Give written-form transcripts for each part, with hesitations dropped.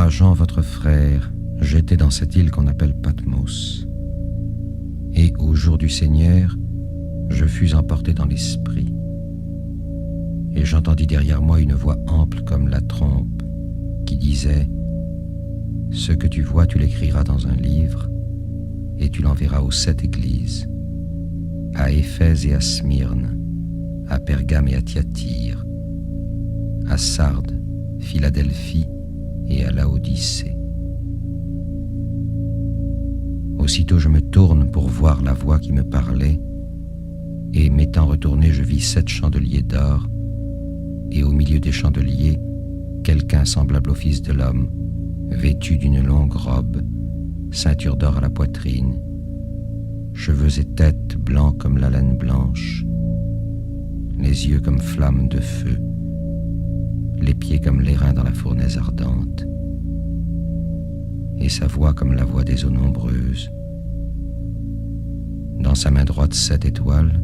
Moi, Jean, votre frère, j'étais dans cette île qu'on appelle Patmos. Et au jour du Seigneur, je fus emporté dans l'esprit. Et j'entendis derrière moi une voix ample comme la trompe, qui disait « Ce que tu vois, tu l'écriras dans un livre, et tu l'enverras aux 7 églises, à Éphèse et à Smyrne, à Pergame et à Thyatire, à Sardes, Philadelphie et à Laodicée. » Aussitôt je me tourne pour voir la voix qui me parlait, et m'étant retourné, je vis 7 chandeliers d'or, et au milieu des chandeliers, quelqu'un semblable au Fils de l'homme, vêtu d'une longue robe, ceinture d'or à la poitrine, cheveux et tête blancs comme la laine blanche, les yeux comme flammes de feu, les pieds comme l'airain dans la fournaise ardente, et sa voix comme la voix des eaux nombreuses. Dans sa main droite 7 étoiles,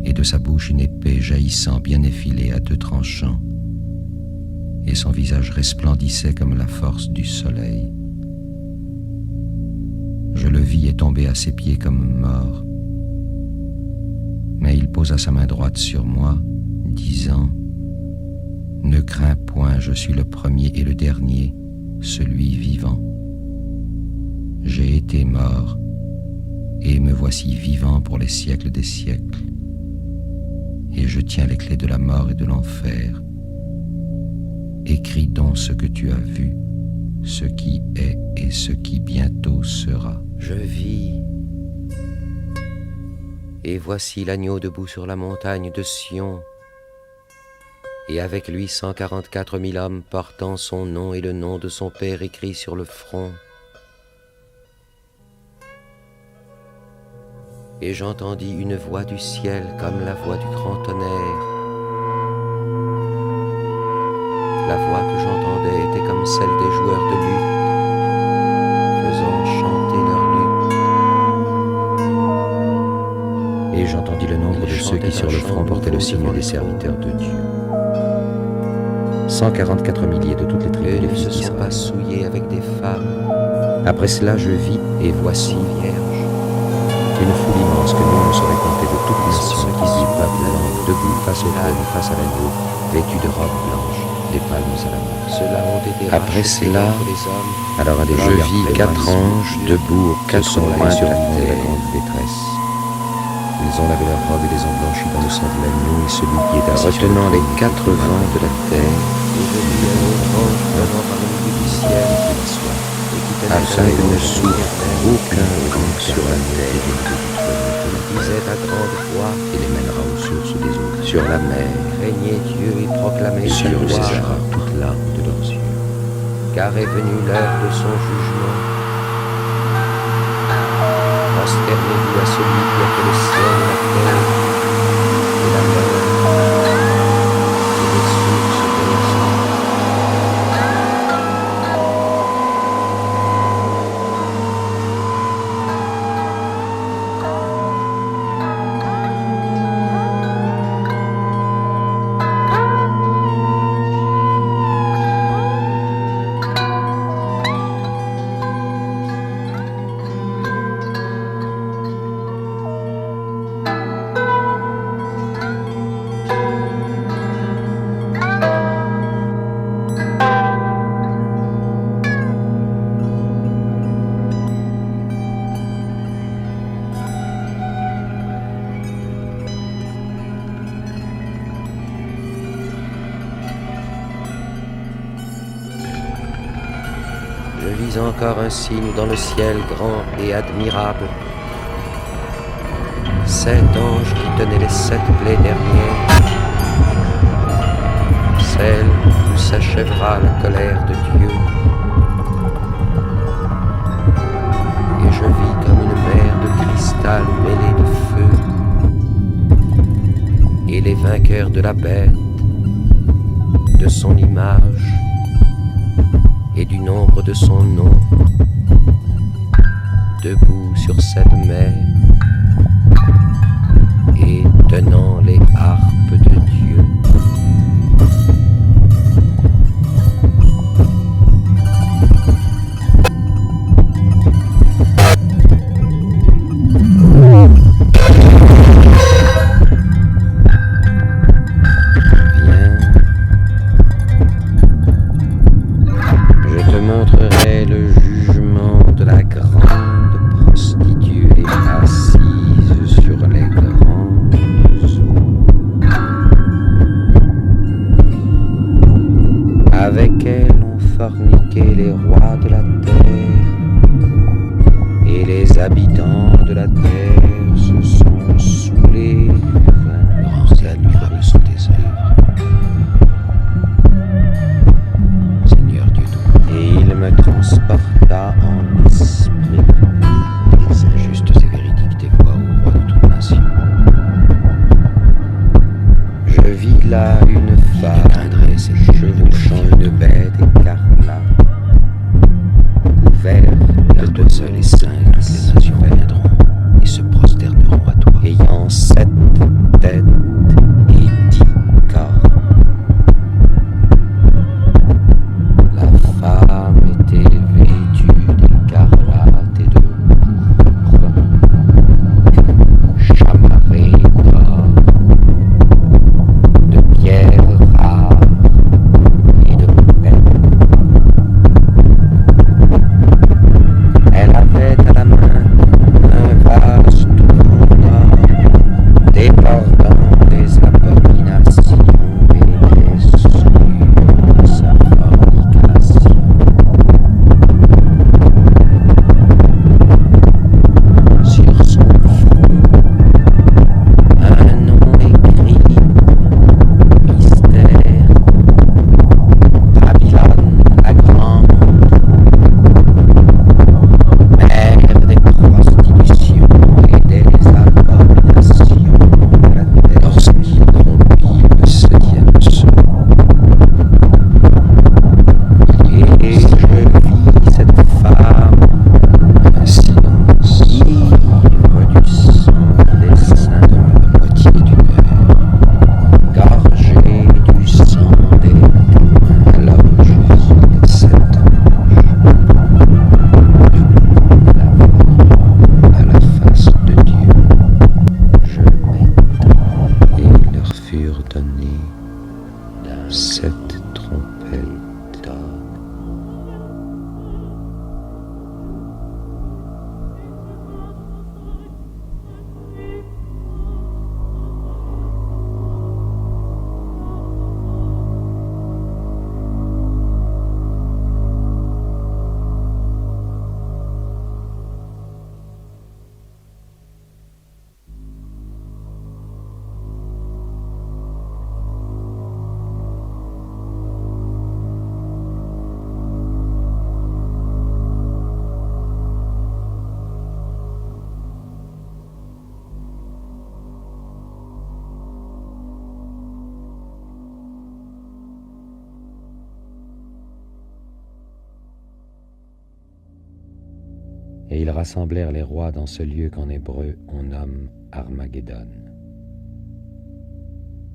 et de sa bouche une épée jaillissant bien effilée à 2 tranchants, et son visage resplendissait comme la force du soleil. Je le vis et tombé à ses pieds comme mort. Mais il posa sa main droite sur moi, disant « Ne crains point, je suis le premier et le dernier, celui vivant. J'ai été mort, et me voici vivant pour les siècles des siècles. Et je tiens les clés de la mort et de l'enfer. Écris donc ce que tu as vu, ce qui est et ce qui bientôt sera. » Je vis, et voici l'agneau debout sur la montagne de Sion, et avec lui 144 000 hommes portant son nom et le nom de son Père écrit sur le front. Et j'entendis une voix du ciel comme la voix du grand tonnerre. La voix que j'entendais était comme celle des joueurs de luth, faisant chanter leur luth. Et j'entendis le nombre de ceux qui sur le front portaient le signe des serviteurs de Dieu. 144 milliers de toutes les tribus des fils d'Israël. Pas souillés avec des femmes. Après cela je vis, et voici vierge, une foule immense que nul ne saurait compter de toutes les nations, qui dit peuple, langue, debout, face au trône, face à l'agneau, vêtus de robes blanches, des palmes à la main. Ceux-là ont été après cela, les hommes. Alors je vis 4 anges debout aux 4 coins sur la terre, la grande détresse. Ils ont lavé leurs robes et les ont blanchis dans le sang de l'agneau, et celui qui est assis retenant les 4 vents de la terre, afin que ne souffre aucun vent sur la terre, disait à grande voix, et les mènera aux sources des eaux, sur la mer, craignez Dieu et proclamez sa sur gloire, César toute larme de leurs yeux. Car est venue l'heure de son jugement. Prosternez-vous à celui qui a fait le ciel, la terre et la mer et les sources de l'océan. Je vis encore un signe dans le ciel grand et admirable. 7 anges qui tenaient les 7 plaies dernières, celles où s'achèvera la colère de Dieu. Et je vis comme une mer de cristal mêlée de feu, et les vainqueurs de la bête, de son image, et du nombre de son nom, debout sur cette mer, et tenant les harpes de Dieu. forniquer les rois de la terre, et les habitants de la terre se sont saoulés. Grand est la lueur sont tes œuvres. Seigneur Dieu tout. Et il me transporta en esprit. Justes et véridiques tes voix au roi de toute nation. Je vis là une femme chevauchant une bête écarlate, couverte De toi seul est saint, et toutes les nations viendront et se prosterneront à toi. ayant 7 têtes et 10 corps. La femme était vêtue d'écarlate et de pourpre, chamarrée d'or, de pierres rares et de perles. Elle avait à la main un vase tout en or, débordant des abominations et des souillures de sa fornication. Sur son front, un nom écrit, mystère, Babylone la grande, mère des prostitutions et des abominations de la terre. Lorsqu'il rompit le 7e sceau, Et je vis cette femme un silence ivre du sang des saints, la moitié d'une heure. gorgée du sang des témoins. Alors je vis les 7 anges debout à la face de Dieu. Je m'étends Et leur furent données 7 trompettes d'or. Et ils rassemblèrent les rois dans ce lieu qu'en hébreu on nomme Armageddon.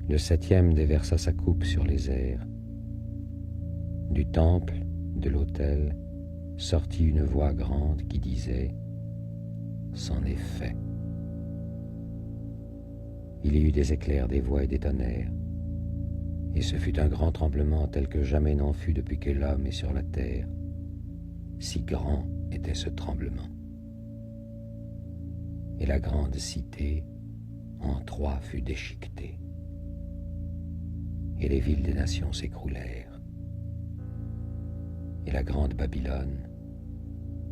Le 7e déversa sa coupe sur les airs. Du temple, de l'autel, sortit une voix grande qui disait « C'en est fait ». Il y eut des éclairs, des voix et des tonnerres, et ce fut un grand tremblement tel que jamais n'en fut depuis que l'homme est sur la terre. Si grand était ce tremblement. Et la grande cité en 3 fut déchiquetée, et les villes des nations s'écroulèrent. Et la grande Babylone,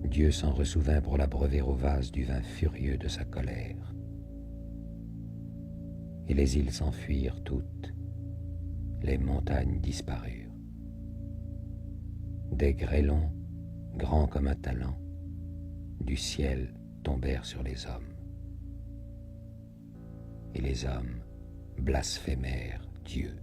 Dieu s'en ressouvint pour l'abreuver au vase du vin furieux de sa colère. Et les îles s'enfuirent toutes, les montagnes disparurent. Des grêlons, grands comme un talent, du ciel tombèrent sur les hommes. Et les hommes blasphémèrent Dieu.